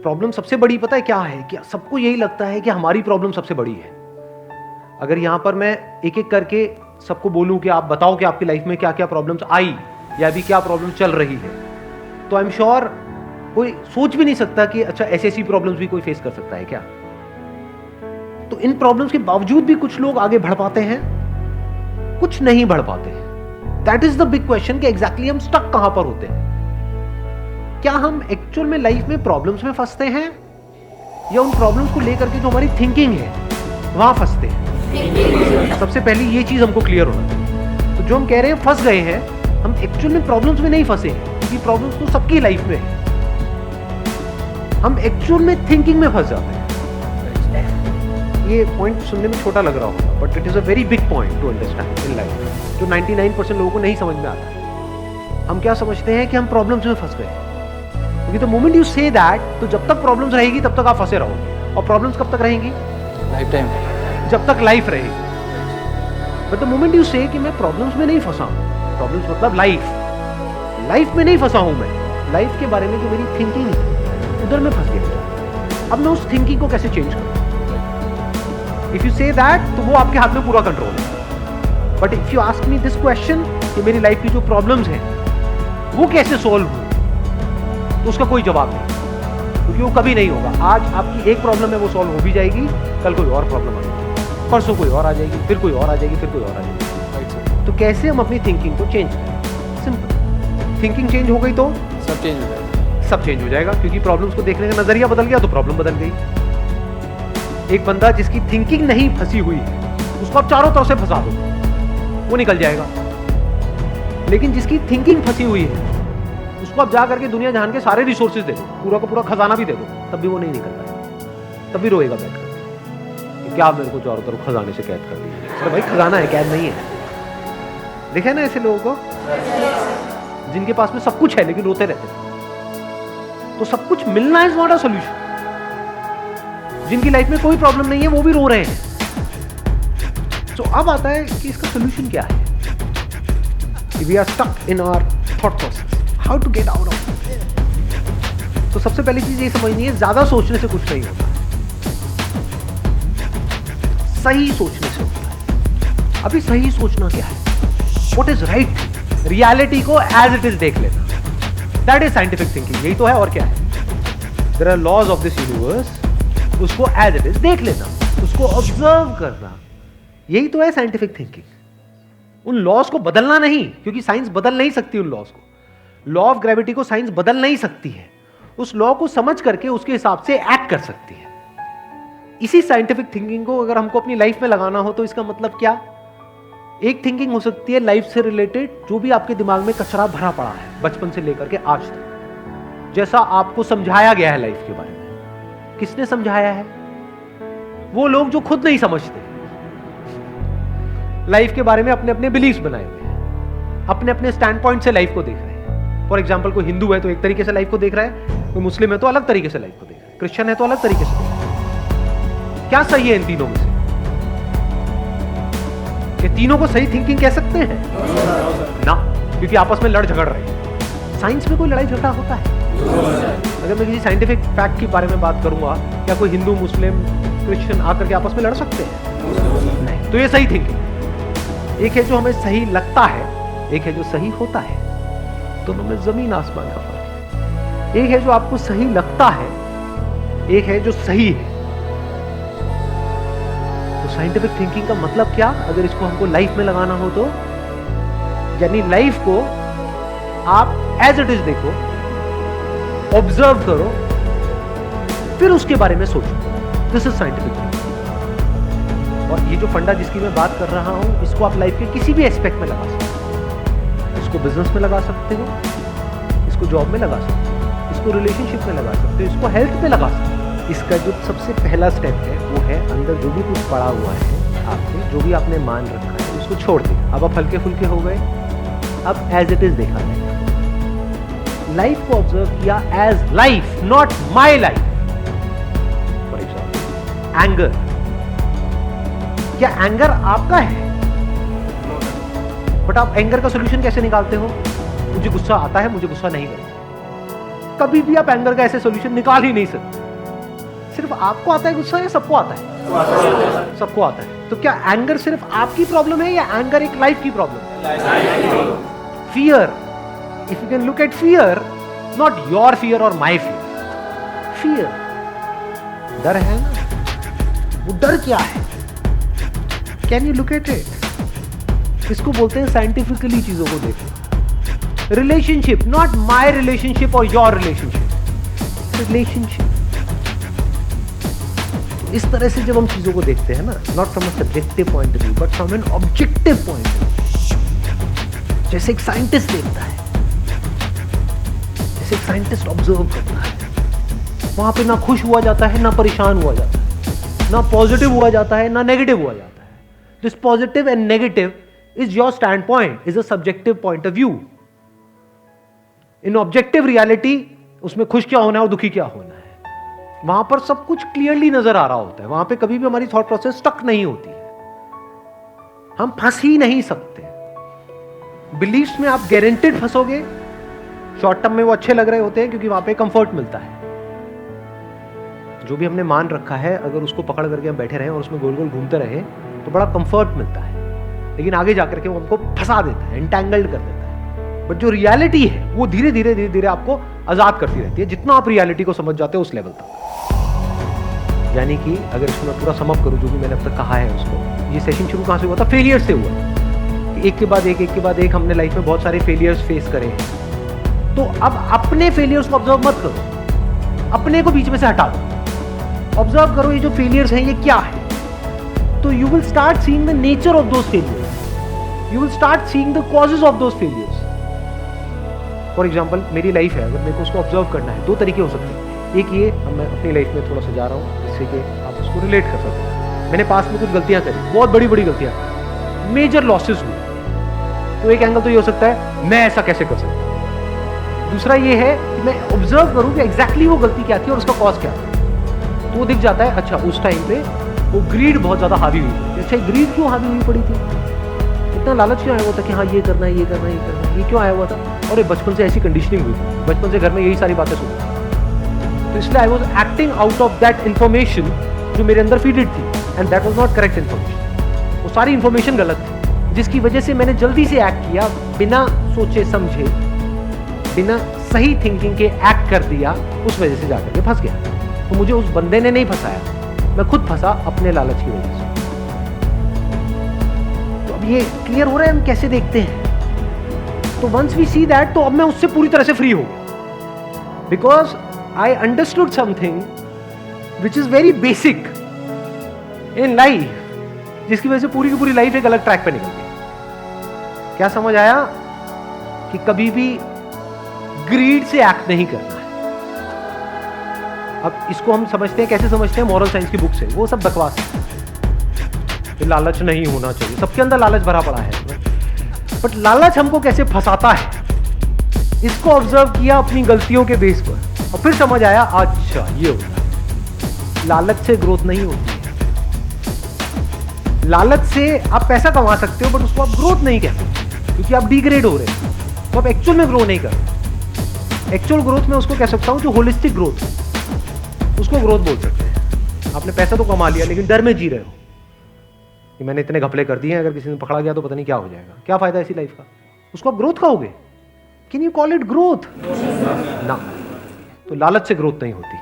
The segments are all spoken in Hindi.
प्रॉब्लम सबसे बड़ी पता है क्या है, कि सबको यही लगता है कि हमारी प्रॉब्लम सबसे बड़ी है। अगर यहां पर मैं एक एक करके सबको बोलूं कि आप बताओ कि आपकी लाइफ में क्या क्या प्रॉब्लम्स आई या अभी क्या प्रॉब्लम चल रही है, तो आई एम श्योर कोई सोच भी नहीं सकता कि अच्छा ऐसी प्रॉब्लम्स भी कोई फेस कर सकता है क्या। तो इन प्रॉब्लम्स के बावजूद भी कुछ लोग आगे बढ़ पाते हैं, कुछ नहीं बढ़ पाते हैं। That is the big question कि एग्जैक्टली हम स्टक कहां पर होते हैं। क्या हम एक्चुअल में लाइफ में प्रॉब्लम्स में फंसते हैं या उन प्रॉब्लम्स को लेकर के जो हमारी थिंकिंग है वहां फंसते हैं। सबसे पहले ये चीज हमको क्लियर होना चाहिए। तो जो हम कह रहे हैं फंस गए हैं, हम एक्चुअल में प्रॉब्लम्स में नहीं फंसे हैं, क्योंकि प्रॉब्लम्स तो सबकी लाइफ में है। हम एक्चुअल में थिंकिंग में फंस जाते हैं। ये पॉइंट सुनने में छोटा लग रहा होगा, but it is a very big point two understand in life, जो 99% लोगों को नहीं समझ में आता है। हम क्या समझते हैं कि हम प्रॉब्लम्स में फंस गए हैं, क्योंकि the moment you say that, तो जब तक प्रॉब्लम्स रहेगी तब तक आप फंसे रहोगे। और प्रॉब्लम्स कब तक रहेंगी? लाइफ टाइम, जब तक लाइफ रहेगी। बट द मोमेंट यू से कि मैं प्रॉब्लम्स में नहीं फंसा हूं, प्रॉब्लम्स मतलब लाइफ में नहीं फंसा हूं मैं, लाइफ के बारे में जो मेरी थिंकिंग है उधर में फंस गया। अब मैं उस थिंकिंग को कैसे चेंज करूं? इफ यू से दैट, तो वो आपके हाथ में पूरा कंट्रोल है। But if you ask me this question कि मेरी लाइफ की जो प्रॉब्लम्स हैं वो कैसे सॉल्व हो, तो उसका कोई जवाब नहीं, क्योंकि वो कभी नहीं होगा। आज आपकी एक प्रॉब्लम है वो सॉल्व हो भी जाएगी, कल कोई और प्रॉब्लम आ जाएगी, परसों कोई और आ जाएगी, फिर कोई और आ जाएगी, फिर कोई और आ जाएगी। तो कैसे हम अपनी थिंकिंग को चेंज करें? सिंपल, थिंकिंग चेंज हो गई तो सब चेंज हो जाएगा। सब चेंज हो जाएगा, क्योंकि प्रॉब्लम्स को देखने का नजरिया बदल गया तो प्रॉब्लम बदल गई। एक बंदा जिसकी थिंकिंग नहीं फंसी हुई है, उसको आप चारों तरफ से फंसा दो, वो निकल जाएगा। लेकिन जिसकी थिंकिंग फंसी हुई है, उसको आप जा करके दुनिया जहान के सारे रिसोर्सेज दे दो, पूरा का पूरा खजाना भी दे दो, तब भी वो नहीं निकल पाएगा। तब भी रोएगा बैठकर, क्या मेरे को चारों तरफ खजाने से कैद कर दिया। अरे भाई खजाना है, कैद नहीं है। देखे ना ऐसे लोगों को जिनके पास में सब कुछ है लेकिन रोते रहते हैं। तो सब कुछ मिलना इज नॉट अ सॉल्यूशन। जिनकी लाइफ में कोई प्रॉब्लम नहीं है वो भी रो रहे हैं। तो अब आता है कि इसका सॉल्यूशन क्या है। We are stuck in our thought process, how to get out of it. तो सबसे पहली चीज ये समझनी है, ज्यादा सोचने से कुछ नहीं होता, सही सोचने से होता है। अभी सही सोचना क्या है? व्हाट इज राइट, रियलिटी को एज इट इज देख लेना, दैट इज साइंटिफिक थिंकिंग। यही तो है, और क्या है? There are laws of this universe, उसको एज इट इज देख लेना, उसको ऑब्जर्व करना, यही तो है साइंटिफिक थिंकिंग। उन लॉज को बदलना नहीं, क्योंकि साइंस बदल नहीं सकती उन लॉज को। लॉ ऑफ ग्रेविटी को साइंस बदल नहीं सकती है, उस लॉ को समझ करके उसके हिसाब से एक्ट कर सकती है। इसी साइंटिफिक थिंकिंग को अगर हमको अपनी लाइफ में लगाना हो, तो इसका मतलब क्या? एक थिंकिंग हो सकती है लाइफ से रिलेटेड, जो भी आपके दिमाग में कचरा भरा पड़ा है बचपन से लेकर के आज तक, जैसा आपको समझाया गया है लाइफ के बारे में। किसने समझाया है? वो लोग जो खुद नहीं समझते, लाइफ के बारे में अपने अपने बिलीफ्स बनाए हुए हैं, अपने अपने स्टैंड पॉइंट से लाइफ को देख रहे हैं। फॉर एग्जाम्पल, कोई हिंदू है तो एक तरीके से लाइफ को देख रहा है, कोई मुस्लिम है तो अलग तरीके से लाइफ को देख रहा है, क्रिश्चियन है तो अलग तरीके से देख रहा है। क्या सही है इन तीनों में से? ये तीनों को सही थिंकिंग कह सकते हैं ना, क्योंकि आपस में लड़ झगड़ रहे हैं। साइंस में कोई लड़ाई झगड़ा होता है? अगर मैं किसी साइंटिफिक फैक्ट के बारे में बात करूंगा, क्या कोई हिंदू, मुस्लिम, क्रिश्चियन आकर के आपस में लड़ सकते हैं? नहीं। तो ये सही थिंकिंग। एक है जो हमें सही लगता है, एक है जो सही होता है। दोनों में जमीन आसमान का फर्क है। एक है जो आपको सही लगता है, एक है जो सही है। तो साइंटिफिक थिंकिंग का मतलब क्या, अगर इसको हमको लाइफ में लगाना हो तो, यानी लाइफ को आप एज इट इज देखो, ऑब्जर्व करो, फिर उसके बारे में सोचो। This is scientific thinking. और ये जो फंडा जिसकी मैं बात कर रहा हूं, इसको आप लाइफ के किसी भी एस्पेक्ट में लगा सकते हो। इसको बिजनेस में लगा सकते हो, इसको जॉब में लगा सकते हो, इसको रिलेशनशिप में लगा सकते हो, इसको हेल्थ में लगा सकते हो। इसका जो सबसे पहला स्टेप है वो है, अंदर जो भी कुछ पड़ा हुआ है आपके, जो भी आपने मान रखा है, उसको छोड़ दिया। अब आप हल्के फुल्के हो गए, अब एज इट इज देखा जाए। लाइफ को ऑब्जर्व किया as life, not my life. For example, anger, क्या एंगर आपका है? बट आप एंगर का सोल्यूशन कैसे निकालते हो? मुझे गुस्सा आता है, मुझे गुस्सा नहीं करना। कभी भी आप एंगर का ऐसे सॉल्यूशन निकाल ही नहीं सकते। सिर्फ आपको आता है गुस्सा या सबको आता है? सबको आता है। तो क्या एंगर सिर्फ आपकी प्रॉब्लम है या एंगर एक लाइफ की प्रॉब्लम है? Fear, if you can look at fear, not your fear और माई फियर, फियर, डर है ना, वो डर क्या है? Can you look at it? इसको बोलते हैं साइंटिफिकली चीजों को देखना। रिलेशनशिप, नॉट माई रिलेशनशिप और योर रिलेशनशिप, रिलेशनशिप। इस तरह से जब हम चीजों को देखते हैं ना, not from a subjective point of view but from an objective point of view, जैसे एक साइंटिस्ट देखता है, जैसे एक साइंटिस्ट ऑब्जर्व करता है, वहां पे ना खुश हुआ जाता है ना परेशान हुआ जाता है, ना पॉजिटिव हुआ जाता है ना नेगेटिव हुआ जाता है। This positive and negative is your stand point, is a subjective point of view. In objective reality उसमें खुश क्या होना है और दुखी क्या होना है, वहां पर सब कुछ क्लियरली नजर आ रहा होता है। वहां पे कभी भी हमारी थॉट प्रोसेस स्टक नहीं होती है, हम फंस ही नहीं सकते। बिलीफ्स में आप गारंटेड फंसोगे, शॉर्ट टर्म में वो अच्छे लग रहे होते हैं क्योंकि वहां पे कंफर्ट मिलता है। जो भी हमने मान रखा है, अगर उसको पकड़ करके हम बैठे रहे और उसमें गोल गोल घूमते रहे तो बड़ा कंफर्ट मिलता है, लेकिन आगे जाकर के वो हमको फंसा देता है, एंटैंगल्ड कर देता है। बट जो रियलिटी है वो धीरे धीरे धीरे धीरे आपको आजाद करती रहती है, जितना आप रियलिटी को समझ जाते हो उस लेवल तक। यानी कि अगर इसको मैं पूरा समअप करूं, जो भी मैंने अब तक कहा है उसको, ये सेशन शुरू कहां से हुआ था? फेलियर से हुआ। एक के बाद एक हमने लाइफ में बहुत सारे फेलियर्स फेस करे हैं। तो अब अपने फेलियर्स को ऑब्जर्व मत करो, अपने को बीच में से हटा दो, ऑब्जर्व करो ये जो फेलियर्स हैं ये क्या है। तो you will start seeing the nature of those failures, you will start seeing the causes of those failures. For example मेरी लाइफ है, अगर मेरे को उसको ऑब्जर्व करना है, दो तरीके हो सकते हैं। एक ये, अब मैं अपनी लाइफ में थोड़ा सा जा रहा हूँ जिससे कि आप उसको रिलेट कर सकते। मैंने पास में कुछ गलतियां करी, बहुत बड़ी बड़ी गलतियां, मेजर लॉसेस हुए, तो एक एंगल तो ये हो सकता है मैं ऐसा कैसे कर सकता हूँ। दूसरा ये है कि मैं ऑब्जर्व करूँ कि एग्जैक्टली वो गलती क्या थी और उसका कॉज क्या था। तो वो दिख जाता है, अच्छा उस टाइम पे वो ग्रीड बहुत ज्यादा हावी हुई थी। अच्छा ग्रीड क्यों हावी हुई पड़ी थी, इतना लालच क्यों आया हुआ था कि हाँ ये करना है, ये करना है, ये करना है, ये क्यों आया हुआ था? और बचपन से ऐसी कंडीशनिंग हुई, बचपन से घर में यही सारी बातें सुनी, तो इसलिए I was acting out of that information जो मेरे अंदर फीडेड थी, and that was not correct information. वो सारी इंफॉर्मेशन गलत थी, जिसकी वजह से मैंने जल्दी से एक्ट किया, बिना सोचे समझे, बिना सही थिंकिंग के एक्ट कर दिया, उस वजह से जाकर के फंस गया। तो मुझे उस बंदे ने नहीं फंसाया, मैं खुद फंसा अपने लालच की वजह से। तो अब ये क्लियर हो रहा है हम कैसे देखते हैं। तो वंस वी सी दैट, तो अब मैं उससे पूरी तरह से फ्री हो गया, because I understood something which is very basic in life, जिसकी वजह से पूरी की पूरी लाइफ एक अलग ट्रैक पे निकल गई। क्या समझ आया? कि कभी भी ग्रीड से एक्ट नहीं करना है। अब इसको हम समझते हैं, कैसे समझते हैं? मॉरल साइंस की बुक से। वो सब बकवास है, लालच नहीं होना चाहिए, सबके अंदर लालच भरा पड़ा है, बट लालच हमको कैसे फंसाता है, इसको ऑब्जर्व किया अपनी गलतियों के बेस पर, और फिर समझ आया अच्छा ये होता है। लालच से ग्रोथ नहीं होती है। लालच से आप पैसा कमा सकते हो, बट उसको आप ग्रोथ नहीं कहते, क्योंकि आप डिग्रेड हो रहे हैं, तो आप एक्चुअल में ग्रो नहीं कर रहे। एक्चुअल ग्रोथ में उसको कह सकता हूं जो होलिस्टिक ग्रोथ, उसको ग्रोथ बोल सकते हैं। आपने पैसा तो कमा लिया, लेकिन डर में जी रहे हो कि मैंने इतने घपले कर दिए हैं, अगर किसी ने पकड़ा गया तो पता नहीं क्या हो जाएगा, क्या फायदा ऐसी लाइफ का, उसको आप ग्रोथ कहोगे? Can you call it growth? ना। तो लालच से ग्रोथ नहीं होती।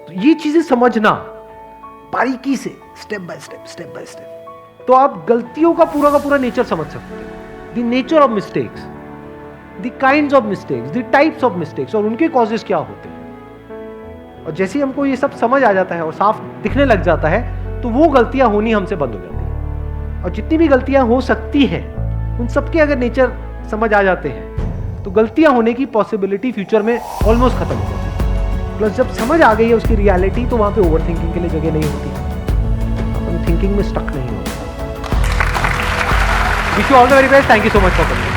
तो ये चीजें समझना बारीकी से, step by step, step by step, तो आप गलतियों का पूरा नेचर समझ सकते हो। The nature of mistakes, the kinds of mistakes, the types of mistakes, और उनके कॉजेस क्या होते हैं। और जैसे ही हमको ये सब समझ आ जाता है और साफ दिखने लग जाता है, तो वो गलतियां होनी हमसे बंद हो जाती है। और जितनी भी गलतियां हो सकती हैं, उन सबके अगर नेचर समझ आ जाते हैं, तो गलतियां होने की पॉसिबिलिटी फ्यूचर में ऑलमोस्ट खत्म हो जाती है। प्लस जब समझ आ गई है उसकी रियलिटी, तो वहां पे ओवर थिंकिंग के लिए जगह नहीं होती, अपन थिंकिंग में स्टक नहीं होता। Wish you all the very best, thank you so much for coming.